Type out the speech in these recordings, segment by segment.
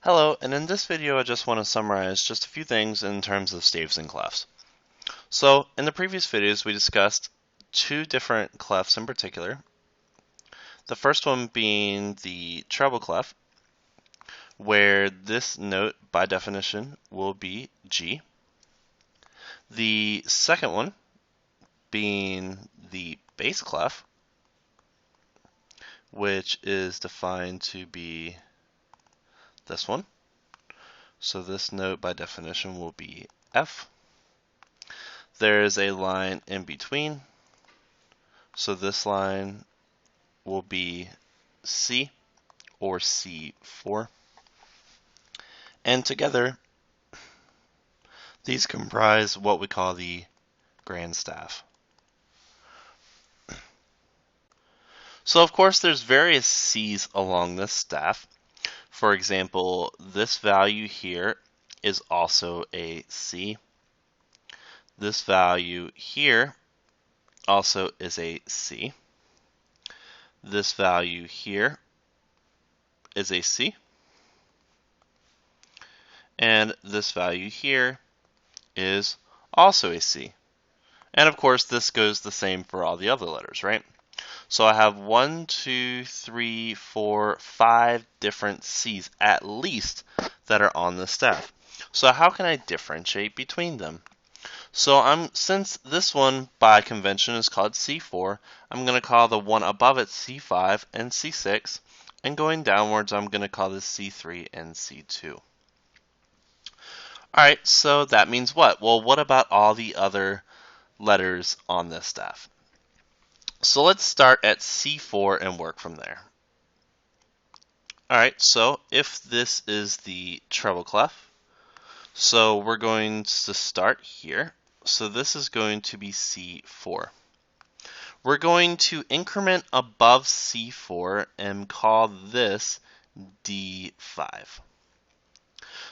Hello, and in this video I just want to summarize just a few things in terms of staves and clefs. So, in the previous videos we discussed two different clefs in particular. The first one being the treble clef, where this note by definition will be G. The second one being the bass clef, which is defined to be this one. So this note by definition will be F. There is a line in between, so this line will be C or C4. And together, these comprise what we call the grand staff. So of course there's various C's along this staff. For example, this value here is also a C. This value here also is a C. This value here is a C. And this value here is also a C. And of course this goes the same for all the other letters, right? So I have 1, 2, 3, 4, 5 different C's at least that are on the staff. So how can I differentiate between them? So since this one by convention is called C4, I'm going to call the one above it C5 and C6, and going downwards I'm going to call this C3 and C2. Alright, so that means what? Well, what about all the other letters on this staff? So let's start at C4 and work from there. Alright, so if this is the treble clef, so we're going to start here. So this is going to be C4. We're going to increment above C4 and call this D5.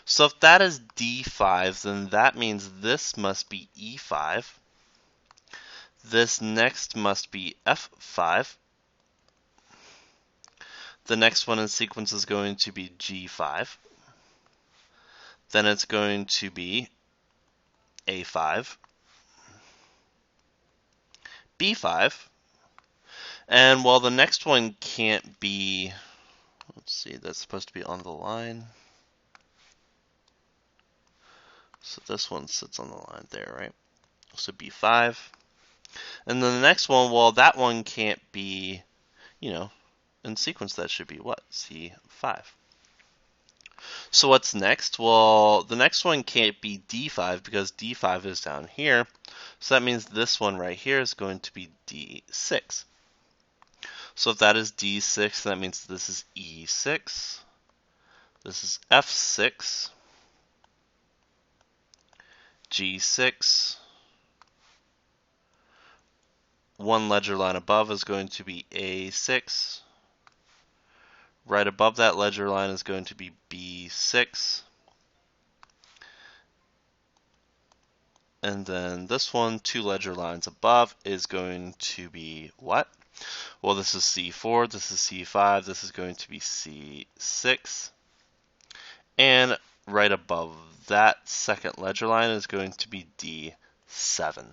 So if that is D5, then that means this must be E5. This next must be F5. The next one in sequence is going to be G5. Then it's going to be A5, B5, and while the next one can't be, let's see, that's supposed to be on the line. So this one sits on the line there, right? So B5. And then the next one, well, that one can't be, in sequence that should be what? C5. So what's next? Well, the next one can't be D5 because D5 is down here. So that means this one right here is going to be D6. So if that is D6, that means this is E6. This is F6. G6. One ledger line above is going to be A6. Right above that ledger line is going to be B6. And then this one, two ledger lines above, is going to be what? Well, this is C4, this is C5, this is going to be C6. And right above that second ledger line is going to be D7.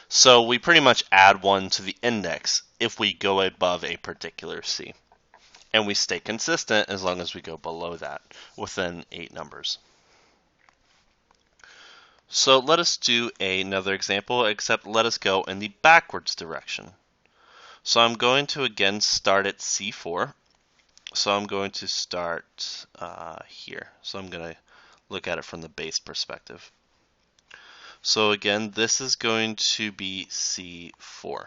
So we pretty much add one to the index if we go above a particular C. And we stay consistent as long as we go below that within 8 numbers. So let us do another example, except let us go in the backwards direction. So I'm going to again start at C4. So I'm going to start here. So I'm going to look at it from the bass perspective. So again, this is going to be C4.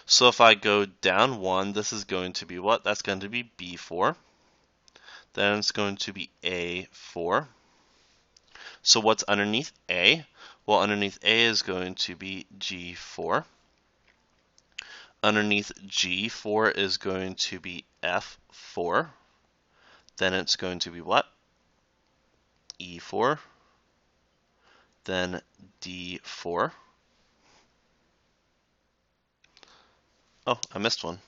So if I go down 1, this is going to be what? That's going to be B4. Then it's going to be A4. So what's underneath A? Well, underneath A is going to be G4. Underneath G4 is going to be F4. Then it's going to be what? E4. Then D4. Oh, I missed one.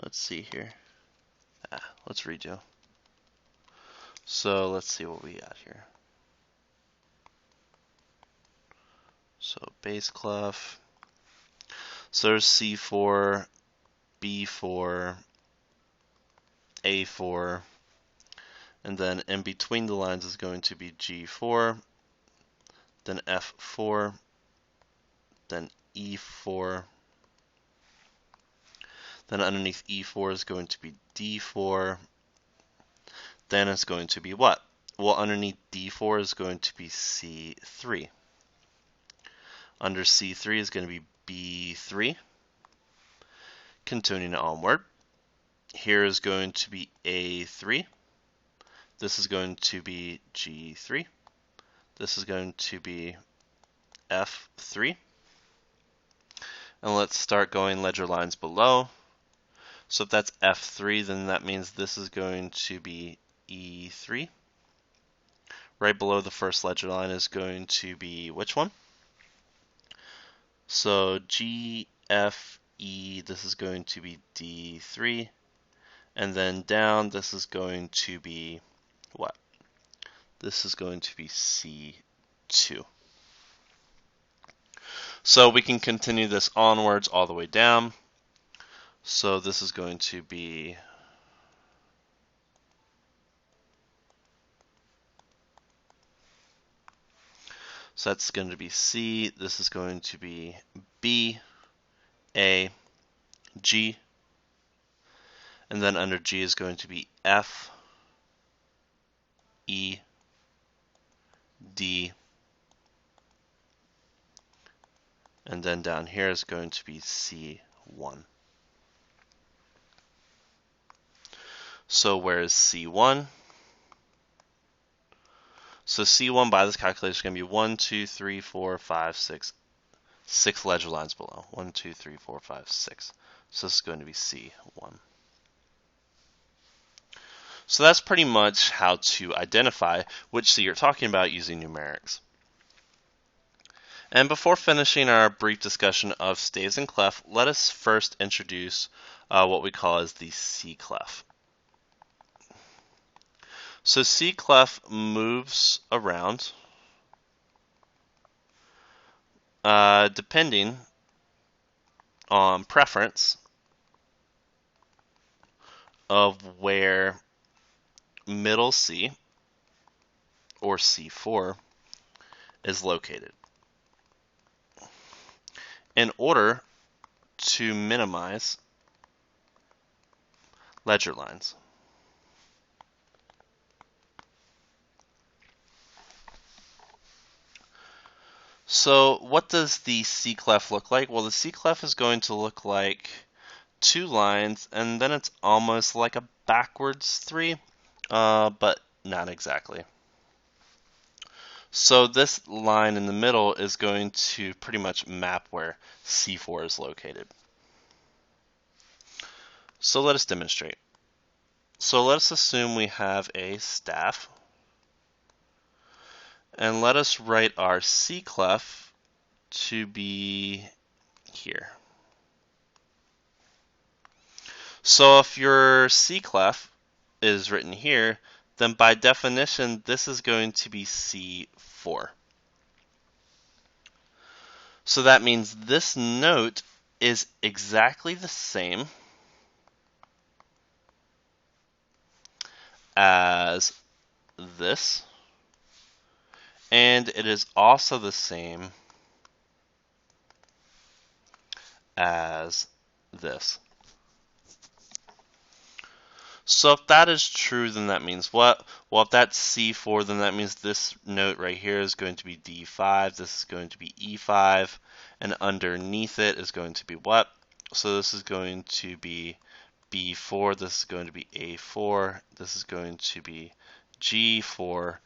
Let's see here. Let's redo. So let's see what we got here. So bass clef. So there's C4, B4, A4, and then in between the lines is going to be G4, then F4, then E4, then underneath E4 is going to be D4, then it's going to be what? Well, underneath D4 is going to be C3. Under C3 is going to be B3. Continuing onward, here is going to be A3. This is going to be G3. This is going to be F3. And let's start going ledger lines below. So if that's F3, then that means this is going to be E3. Right below the first ledger line is going to be which one? So G, F, E, this is going to be D3. And then down, this is going to be what? This is going to be C2. So we can continue this onwards all the way down. So this is going to be so that's going to be C, this is going to be B, A, G, and then under G is going to be F, E, D, and then down here is going to be C1. So where is C1? So C1 by this calculation is going to be 1, 2, 3, 4, 5, 6. 6 ledger lines below. 1, 2, 3, 4, 5, 6. So this is going to be C1. So that's pretty much how to identify which C you're talking about using numerics. And before finishing our brief discussion of staves and clef, let us first introduce what we call as the C clef. So C clef moves around depending on preference of where middle C or C4 is located in order to minimize ledger lines. So what does the C clef look like? Well, the C clef is going to look like 2 lines, and then it's almost like a backwards 3, but not exactly. So this line in the middle is going to pretty much map where C4 is located. So let us demonstrate. So let us assume we have a staff, and let us write our C clef to be here. So if your C clef is written here, then by definition, this is going to be C4. So that means this note is exactly the same as this, and it is also the same as this. So if that is true, then that means what? Well, if that's C4, then that means this note right here is going to be D5, this is going to be E5, and underneath it is going to be what? So this is going to be B4, this is going to be A4, this is going to be G4,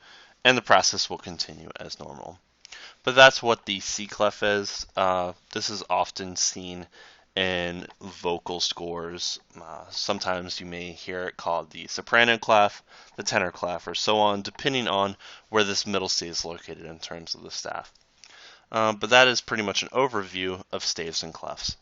and the process will continue as normal. But that's what the C clef is. This is often seen in vocal scores. Sometimes you may hear it called the soprano clef, the tenor clef, or so on, depending on where this middle C is located in terms of the staff. But that is pretty much an overview of staves and clefs.